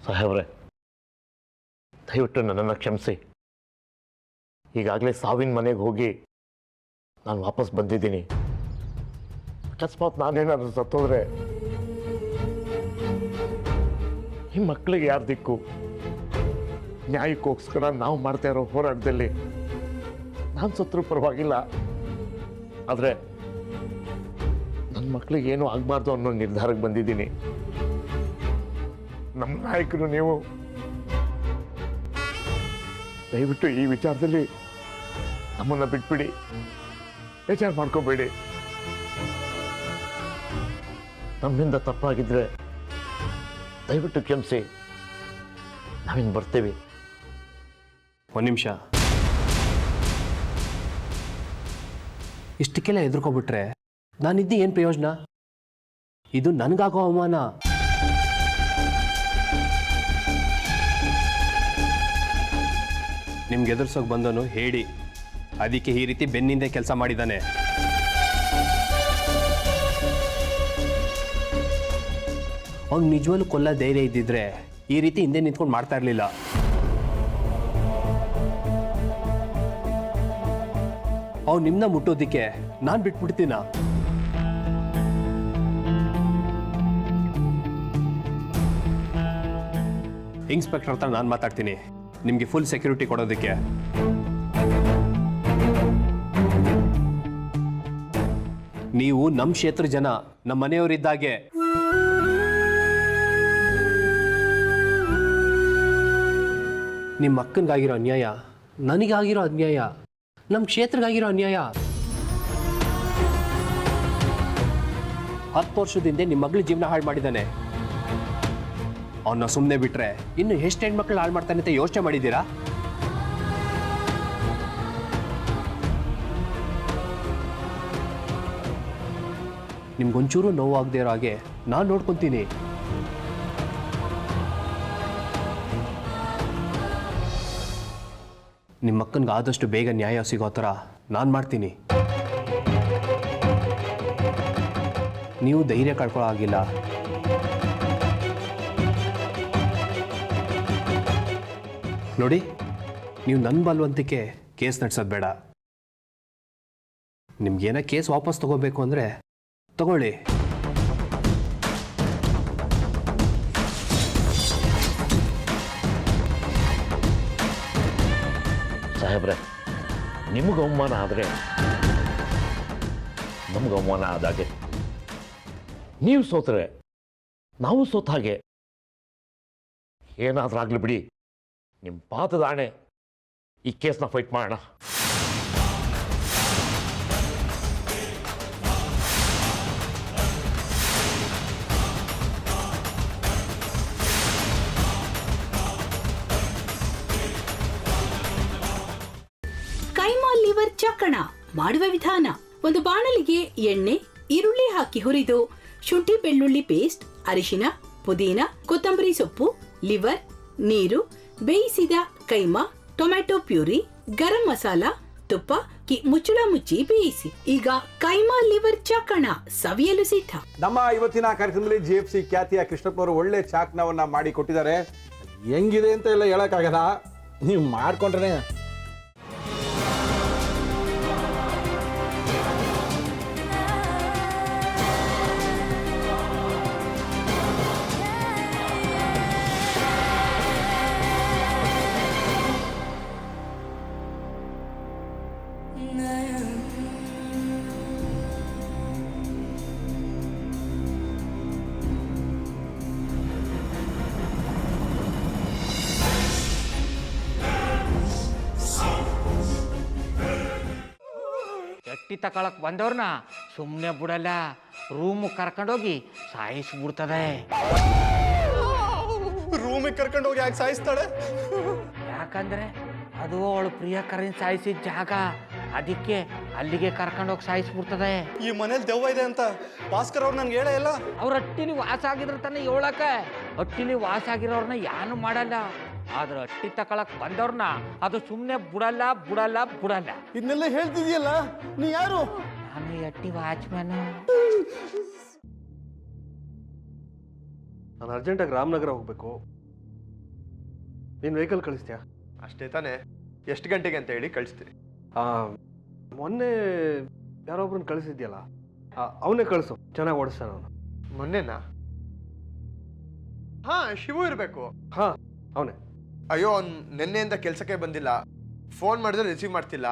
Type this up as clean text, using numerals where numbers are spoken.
ಸಾಹೇಬ್ರೆ, ದಯವಿಟ್ಟು ನನ್ನನ್ನು ಕ್ಷಮಿಸಿ. ಈಗಾಗಲೇ ಸಾವಿನ ಮನೆಗೆ ಹೋಗಿ ನಾನು ವಾಪಸ್ ಬಂದಿದ್ದೀನಿ. ಅಕಸ್ಮಾತ್ ನಾನೇನಾದರೂ ಸತ್ತೋದ್ರೆ ಈ ಮಕ್ಕಳಿಗೆ ಯಾರು ದಿಕ್ಕು? ನ್ಯಾಯಕ್ಕೋಸ್ಕರ ನಾವು ಮಾಡ್ತಾ ಇರೋ ಹೋರಾಟದಲ್ಲಿ ನಾನು ಸತ್ರೂ ಪರವಾಗಿಲ್ಲ, ಆದರೆ ನನ್ನ ಮಕ್ಕಳಿಗೆ ಏನೂ ಆಗಬಾರ್ದು ಅನ್ನೋ ನಿರ್ಧಾರಕ್ಕೆ ಬಂದಿದ್ದೀನಿ. ನಮ್ಮ ನಾಯಕರು ನೀವು ದಯವಿಟ್ಟು ಈ ವಿಚಾರದಲ್ಲಿ ನಮ್ಮನ್ನು ಬಿಟ್ಬಿಡಿ, ವಿಚಾರ ಮಾಡ್ಕೋಬೇಡಿ. ನಮ್ಮಿಂದ ತಪ್ಪಾಗಿದ್ರೆ ದಯವಿಟ್ಟು ಕ್ಷಮಿಸಿ. ನಾವಿನ್ನು ಬರ್ತೀವಿ. ಒಂದು ನಿಮಿಷ. ಇಷ್ಟಕ್ಕೆಲ್ಲ ಎದುರ್ಕೊಬಿಟ್ರೆ ನಾನಿದ್ದು ಏನು ಪ್ರಯೋಜನ? ಇದು ನನಗಾಗೋ ಅವಮಾನ. ನಿಮ್ಗೆ ಎದುರ್ಸೋಕೆ ಬಂದನು ಹೇಳಿ, ಅದಕ್ಕೆ ಈ ರೀತಿ ಬೆನ್ನಿಂದ ಕೆಲಸ ಮಾಡಿದ್ದಾನೆ. ಅವ್ನು ನಿಜವಲ್ಲೂ ಕೊಲ್ಲ ಧೈರ್ಯ ಇದ್ದಿದ್ರೆ ಈ ರೀತಿ ಹಿಂದೆ ನಿಂತ್ಕೊಂಡು ಮಾಡ್ತಾ ಇರಲಿಲ್ಲ. ಅವ್ನು ನಿಮ್ಮನ್ನ ಮುಟ್ಟೋದಿಕ್ಕೆ ನಾನು ಬಿಟ್ಬಿಡ್ತೀನ? ಇನ್ಸ್ಪೆಕ್ಟರ್ ಹತ್ರ ನಾನು ಮಾತಾಡ್ತೀನಿ, ನಿಮಗೆ ಫುಲ್ ಸೆಕ್ಯೂರಿಟಿ ಕೊಡೋದಕ್ಕೆ. ನೀವು ನಮ್ಮ ಕ್ಷೇತ್ರ ಜನ, ನಮ್ಮ ಮನೆಯವರಿದ್ದಾಗೆ. ನಿಮ್ಮ ಅಕ್ಕನಿಗಾಗಿರೋ ಅನ್ಯಾಯ, ನನಗಾಗಿರೋ ಅನ್ಯಾಯ, ನಮ್ಮ ಕ್ಷೇತ್ರಗಾಗಿರೋ ಅನ್ಯಾಯ. 10 ವರ್ಷದಿಂದ ನಿಮ್ಮ ಮಗಳ ಜೀವನ ಹಾಳು ಮಾಡಿದ್ದಾನೆ. ಅವನ್ನ ಸುಮ್ಮನೆ ಬಿಟ್ರೆ ಇನ್ನು ಎಷ್ಟು ಹೆಣ್ಮಕ್ಳು ಹಾಳು ಮಾಡ್ತಾನೆ ಅಂತ ಯೋಚನೆ ಮಾಡಿದ್ದೀರಾ? ನಿಮ್ಗೊಂಚೂರು ನೋವಾಗದೇ ಇರೋ ಹಾಗೆ ನಾನು ನೋಡ್ಕೊತೀನಿ. ನಿಮ್ಮ ಅಕ್ಕನಿಗೆ ಆದಷ್ಟು ಬೇಗ ನ್ಯಾಯ ಸಿಗೋ ಥರ ನಾನು ಮಾಡ್ತೀನಿ. ನೀವು ಧೈರ್ಯ ಕಳ್ಕೊಳ್ಳೋ ಆಗಿಲ್ಲ. ನೋಡಿ, ನೀವು ನನ್ನ ಬಲವಂತಕ್ಕೆ ಕೇಸ್ ನಡೆಸೋದು ಬೇಡ. ನಿಮ್ಗೇನ ಕೇಸ್ ವಾಪಸ್ ತಗೋಬೇಕು ಅಂದರೆ ತಗೊಳ್ಳಿ. ಸಾಹೇಬ್ರೆ, ನಿಮಗೆ ಅವಮಾನ ಆದರೆ ನಮ್ಗೆ ಅವಮಾನ ಆದಾಗೆ. ನೀವು ಸೋತ್ರೆ ನಾವು ಸೋತ ಹಾಗೆ. ಏನಾದರೂ ಆಗಲಿ ಬಿಡಿ, ನಿಮ್ಮ ಪಾದದ ಆಣೆ, ಈ ಕೇಸ್ನ ಫೈಟ್ ಮಾಡೋಣ. ಕೈಮಾ ಲಿವರ್ ಚಕ್ಕಣ ಮಾಡುವ ವಿಧಾನ: ಒಂದು ಬಾಣಲಿಗೆ ಎಣ್ಣೆ, ಈರುಳ್ಳಿ ಹಾಕಿ ಹುರಿದು ಶುಂಠಿ ಬೆಳ್ಳುಳ್ಳಿ ಪೇಸ್ಟ್, ಅರಿಶಿನ, ಪುದೀನ, ಕೊತ್ತಂಬರಿ ಸೊಪ್ಪು, ಲಿವರ್, ನೀರು, ಬೇಯಿಸಿದ ಕೈಮಾ, ಟೊಮ್ಯಾಟೊ ಪ್ಯೂರಿ, ಗರಂ ಮಸಾಲ, ತುಪ್ಪ ಮುಚ್ಚಳ ಮುಚ್ಚಿ ಬೇಯಿಸಿ. ಈಗ ಕೈಮಾ ಲಿವರ್ ಚಕ್ಕಣ ಸವಿಯಲು ಸಿದ್ಧ. ನಮ್ಮ ಇವತ್ತಿನ ಕಾರ್ಯಕ್ರಮದಲ್ಲಿ GFC ಖ್ಯಾತಿಯ ಕೃಷ್ಣಪ್ಪ ಅವರು ಒಳ್ಳೆ ಚಾಕ್ನವನ್ನ ಮಾಡಿ ಕೊಟ್ಟಿದ್ದಾರೆ. ಹೆಂಗಿದೆ ಅಂತ ಎಲ್ಲ ಹೇಳಕ್ಕಾಗಲ್ಲ, ನೀವು ಮಾಡ್ಕೊಂಡ್ರೆ. ಎಟ್ಟಿ ತಕೊಳಕ್ ಬಂದವ್ರನ್ನ ಸುಮ್ಮನೆ ಬಿಡಲ್ಲ, ರೂಮ್ ಕರ್ಕೊಂಡೋಗಿ ಸಾಯಿಸ್ಬಿಡ್ತದೆ. ರೂಮಿಗೆ ಕರ್ಕೊಂಡೋಗಿ ಯಾಕೆ ಸಾಯಿಸ್ತಾಳೆ? ಯಾಕಂದ್ರೆ ಅದು ಅವಳು ಪ್ರಿಯಕರನ್ ಸಾಯಿಸಿದ ಜಾಗ, ಅದಕ್ಕೆ ಅಲ್ಲಿಗೆ ಕರ್ಕೊಂಡೋಗಿ ಸಾಯಿಸ್ಬಿಡ್ತದೆ. ಈ ಮನೇಲಿ ದೆವ್ವ ಇದೆ ಅಂತ ಭಾಸ್ಕರ್ ಅವ್ರು ನನ್ಗೆ ಹೇಳೇ ಇಲ್ಲ. ಅವ್ರ ಹಟ್ಟಿಲಿ ವಾಸ ಆಗಿದ್ರೆ ತಾನೆ ಹೇಳಕ. ಹಟ್ಟಿಲಿ ವಾಸ ಆಗಿರೋರ್ನ ಯಾನು ಮಾಡಲ್ಲ, ಆದ್ರೆ ಹಟ್ಟಿ ತಕೊಳಕ್ ಬಂದವ್ರನ್ನ ಅದು ಸುಮ್ಮನೆ ಬಿಡಲ್ಲ ಬಿಡಲ್ಲ ಬಿಡಲ್ಲ. ಇದನ್ನೆಲ್ಲ ಹೇಳ್ತಿದ್ಯಲ್ಲ, ನೀ ಯಾರು? ನಾನು ಹಟ್ಟಿ ವಾಚ್ಮ್ಯಾನ್. ನಾನು ಅರ್ಜೆಂಟಾಗಿ ರಾಮನಗರ ಹೋಗ್ಬೇಕು. ನೀನು ವೆಹಿಕಲ್ ಕಳಿಸ್ತೀಯಾ? ಅಷ್ಟೇ ತಾನೇ, ಎಷ್ಟು ಗಂಟೆಗೆ ಅಂತ ಹೇಳಿ ಕಳಿಸ್ತೀನಿ. ಮೊನ್ನೆ ಯಾರೊಬ್ರನ್ನ ಕಳಿಸಿದ್ಯಲ್ಲ, ಅವನೇ ಕಳಿಸು, ಚೆನ್ನಾಗಿ ಓಡಿಸ್ತಾನೆ ಅವನು. ಮೊನ್ನೆನಾ? ಹಾ, ಶಿವು ಇರಬೇಕು. ಹಾಂ, ಅವನೇ. ಅಯ್ಯೋ, ಅವ್ನು ನಿನ್ನೆಯಿಂದ ಕೆಲಸಕ್ಕೆ ಬಂದಿಲ್ಲ. ಫೋನ್ ಮಾಡಿದ್ರೆ ರಿಸೀವ್ ಮಾಡ್ತಿಲ್ಲ.